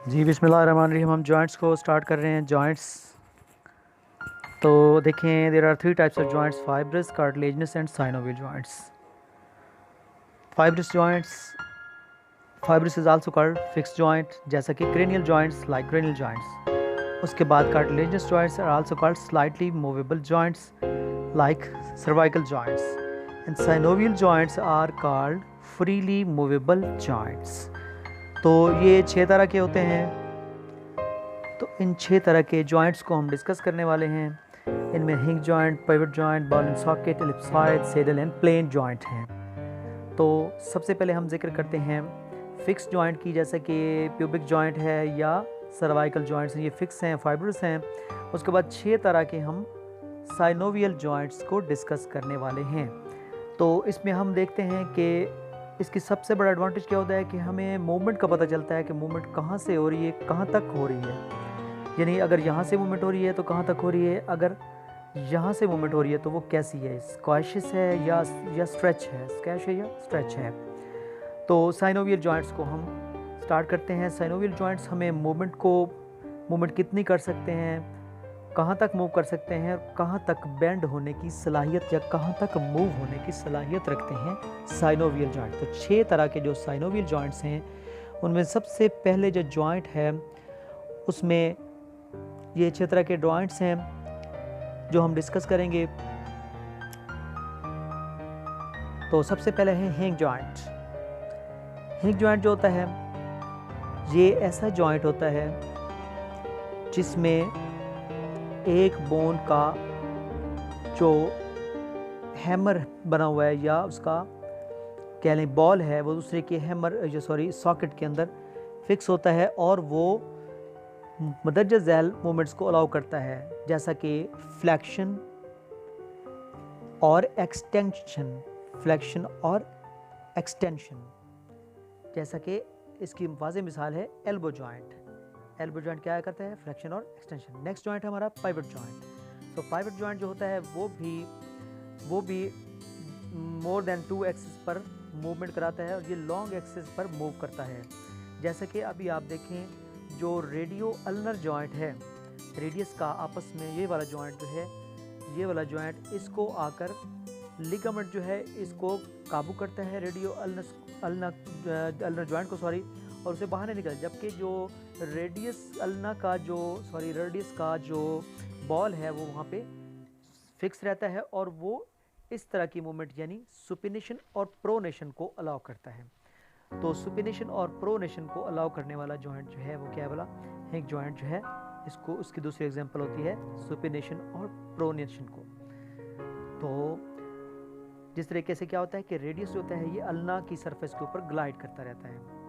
जी बिस्मिल्लाहिर्रहमानिर्रहीम। हम जॉइंट्स को स्टार्ट कर रहे हैं। जॉइंट्स तो देखें, there are 3 types of joints: fibrous, cartilaginous and synovial joints. Fibrous is also called fixed joint, जैसा कि cranial joints like cranial joints. उसके बाद cartilaginous joints are also called slightly movable joints like cervical joints, and synovial joints are called freely movable joints. तो ये 6 तरह के होते हैं। तो इन 6 तरह के जॉइंट्स को हम डिस्कस करने वाले हैं। इनमें hinge joint, pivot joint, ball and socket, ellipsoid, saddle and plane joint हैं। तो सबसे पहले हम जिक्र करते हैं फिक्स जॉइंट की, जैसे कि प्यूबिक जॉइंट है या सर्वाइकल जॉइंट्स हैं, ये फिक्स हैं, फाइब्रस हैं। उसके बाद 6 तरह के हम साइनोवियल जॉइंट्स को डिस्कस करने वाले हैं। तो इसमें हम देखते हैं कि इसकी सबसे बड़ा एडवांटेज क्या होता है कि हमें मूवमेंट का पता चलता है कि मूवमेंट कहाँ से हो रही है, कहाँ तक हो रही है। यानी अगर यहाँ से मूवमेंट हो रही है तो कहाँ तक हो रही है, अगर यहाँ से मूवमेंट हो रही है तो वो कैसी है, स्क्वैशिस है या स्ट्रेच है, स्क्वैश है या स्ट्रेच है। तो साइनोवियल जॉइंट्स को हम स्टार्ट करते हैं। साइनोवियल जॉइंट्स हमें मूवमेंट कितनी कर सकते हैं, कहाँ तक मूव कर सकते हैं, कहाँ तक बेंड होने की सलाहियत या कहाँ तक मूव होने की सलाहियत रखते हैं साइनोवियल जॉइंट। तो 6 तरह के जो साइनोवियल जॉइंट्स हैं, उनमें सबसे पहले जो जॉइंट है उसमें ये 6 तरह के जॉइंट्स हैं जो हम डिस्कस करेंगे। तो सबसे पहले है हिंज जॉइंट। हिंज जॉइंट जो होता है, ये ऐसा जॉइंट होता है जिसमें एक बोन का जो हैमर बना हुआ है या उसका कह लें बॉल है, वो दूसरे के सॉकेट के अंदर फिक्स होता है और वो मदरजा झैल मूवमेंट्स को अलाउ करता है, जैसा कि फ्लेक्शन और एक्सटेंशन। जैसा कि इसकी वाज़ेह मिसाल है एल्बो जॉइंट। एल्बो जॉइंट क्या करता है, फ्लेक्शन और एक्सटेंशन। नेक्स्ट जॉइंट है हमारा पाइवट जॉइंट। तो पाइवट जॉइंट जो होता है वो भी मोर देन 2 एक्सिस पर मूवमेंट कराता है और ये लॉन्ग एक्सिस पर मूव करता है। जैसे कि अभी आप देखें, जो रेडियो अल्नर जॉइंट है, रेडियस का आपस में ये वाला जॉइंट जो है, ये वाला जॉइंट इसको आकर लिगामेंट जो है इसको काबू करता है, रेडियो अल्नर जॉइंट को और उसे बाहर नहीं निकल, जबकि जो रेडियस का जो बॉल है वो वहाँ पे फिक्स रहता है और वो इस तरह की मूवमेंट यानी सुपिनेशन और प्रोनेशन को अलाउ करता है। तो सुपिनेशन और प्रोनेशन को अलाउ करने वाला जॉइंट जो है वो क्या है बोला, हिंज जॉइंट जो है। इसको उसकी दूसरी एग्जांपल होती है सुपिनेशन और प्रोनेशन को। तो जिस तरीके से क्या होता है कि रेडियस जो होता है ये अल्ना की सरफेस के ऊपर ग्लाइड करता रहता है।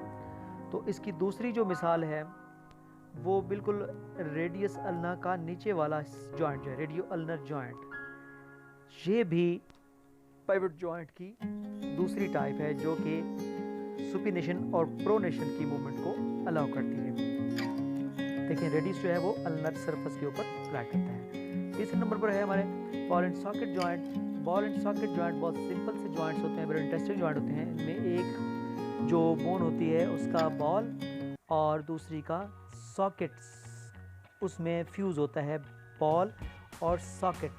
तो इसकी दूसरी जो मिसाल है वो बिल्कुल रेडियस अल्ना का नीचे वाला जॉइंट जो है, रेडियो अल्नर जॉइंट, ये भी पाइवट जॉइंट की दूसरी टाइप है जो कि सुपिनेशन और प्रोनेशन की मूवमेंट को अलाउ करती है। देखिए रेडियस जो है वो अल्नर सरफेस के ऊपर ग्लाइड करता है। तीसरे नंबर पर है हमारे ball and socket joint. Ball and socket joint बहुत सिंपल से जॉइंट्स होते हैं, वेरी इंटरेस्टिंग जॉइंट होते हैं। इनमें एक जो बोन होती है उसका बॉल और दूसरी का सॉकेट्स, उसमें फ्यूज होता है बॉल और सॉकेट।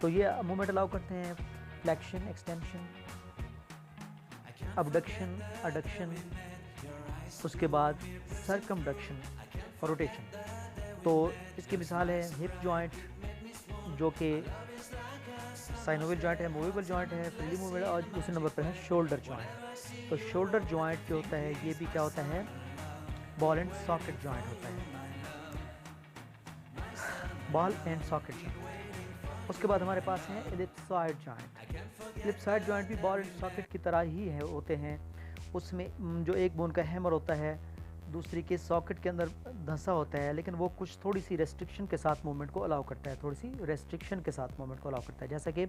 तो ये मूवमेंट अलाउ करते हैं फ्लेक्शन, एक्सटेंशन, अबडक्शन, एडक्शन, उसके बाद सर्कमडक्शन और रोटेशन। तो इसकी मिसाल है हिप जॉइंट जो कि साइनोवियल जॉइंट है, मूवेबल जॉइंट है, फ्रीली मूवेबल। और दूसरे नंबर पर है शोल्डर जॉइंट। तो शोल्डर जॉइंट जो होता है ये भी क्या होता है, बॉल एंड सॉकेट जॉइंट होता है, बॉल एंड सॉकेट जॉइंट। उसके बाद हमारे पास है एलिप्सॉइड जॉइंट। एलिप्सॉइड जॉइंट भी बॉल एंड सॉकेट की तरह ही है होते हैं। उसमें जो एक बोन का हैमर होता है दूसरी के सॉकेट के अंदर धंसा होता है, लेकिन वो कुछ थोड़ी सी रेस्ट्रिक्शन के साथ मूवमेंट को अलाउ करता है, थोड़ी सी रेस्ट्रिक्शन के साथ मूवमेंट को अलाउ करता है। जैसा कि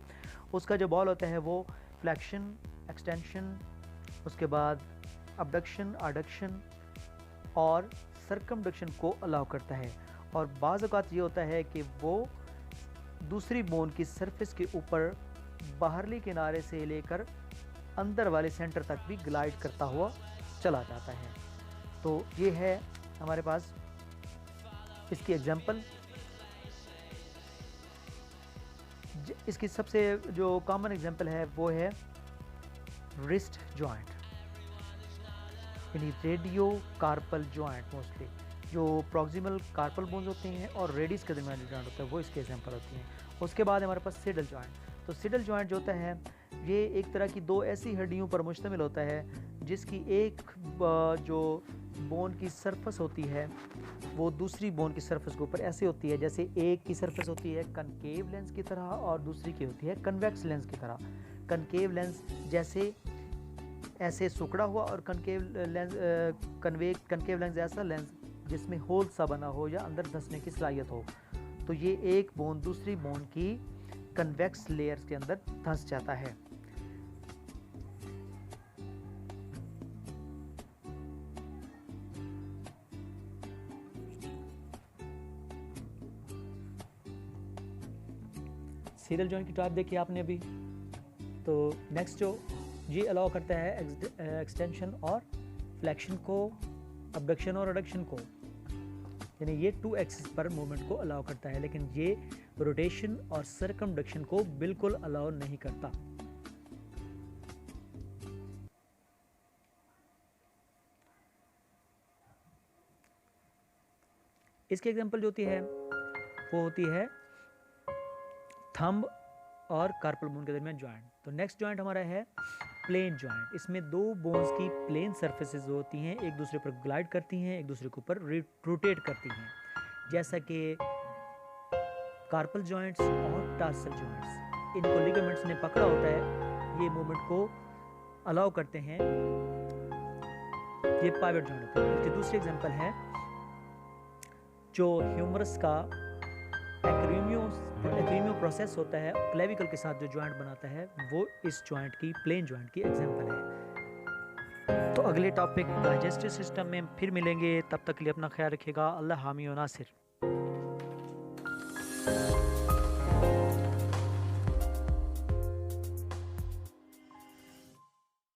उसका जो बॉल होता है वो फ्लैक्शन, एक्सटेंशन, उसके बाद अबडक्शन, एडक्शन और सर्कमडक्शन को अलाउ करता है। और बाज़ औक़ात ये होता है कि वो दूसरी बोन की सरफेस के ऊपर बाहरली किनारे से लेकर अंदर वाले सेंटर तक भी ग्लाइड करता हुआ चला जाता है। तो ये है हमारे पास इसकी एग्जांपल। इसकी सबसे जो कॉमन एग्जांपल है वो है रिस्ट जॉइंट, यानी रेडियो कार्पल जॉइंट। मोस्टली जो प्रॉक्सिमल कार्पल बोन्स होते हैं और रेडियस के दरमियान जो जॉइंट होता है वो इसके एग्जांपल होती हैं। उसके बाद हमारे पास सिडल जॉइंट। तो सिडल जॉइंट जो होता है ये एक तरह की दो ऐसी हड्डियों पर मुश्तमिल होता है जिसकी एक जो बोन की सरफेस होती है वो दूसरी बोन की सरफेस के ऊपर ऐसे होती है जैसे एक की सरफेस होती है कनकेव लेंस की तरह और दूसरी की होती है कन्वेक्स लेंस की तरह। कनकेव लेंस जैसे ऐसे सुकड़ा हुआ और कनकेव लेंस ऐसा लेंस जिसमें होल सा बना हो या अंदर धंसने की सलाहियत हो। तो ये एक बोन दूसरी बोन की कन्वेक्स लेयर्स के अंदर धंस जाता है। सीरियल जॉइंट की टाइप देखी आपने अभी। तो नेक्स्ट जो ये अलाउ करता है एक्सटेंशन और फ्लेक्शन को, अबडक्शन और एडक्शन को, यानी ये 2 एक्सिस पर मूवमेंट को अलाउ करता है, लेकिन ये रोटेशन और सर्कमडक्शन को बिल्कुल अलाउ नहीं करता। इसकी एग्जांपल जो होती है वो होती है थंब और कार्पल बोन के दरमियान जॉइंट। तो नेक्स्ट जॉइंट हमारा है प्लेन जॉइंट। इसमें दो बोन्स की प्लेन सरफेसेस होती हैं, एक दूसरे पर ग्लाइड करती हैं, एक दूसरे के ऊपर रोटेट करती हैं, जैसा कि कार्पल जॉइंट्स और टार्सल जॉइंट्स। इनको लिगामेंट्स ने पकड़ा होता है, ये मूवमेंट को अलाउ करते हैं, ये पाइवट जॉइंट होते हैं। इसकी दूसरी एग्जांपल है जो ह्यूमरस का एक्रीमियो प्रोसेस होता है, क्लेविकल के साथ जो जॉइंट बनाता है वो इस जॉइंट की, प्लेन जॉइंट की एग्जांपल है। तो अगले टॉपिक डाइजेस्टिव सिस्टम में फिर मिलेंगे, तब तक के लिए अपना ख्याल रखिएगा। अल्लाह हामी व नासिर।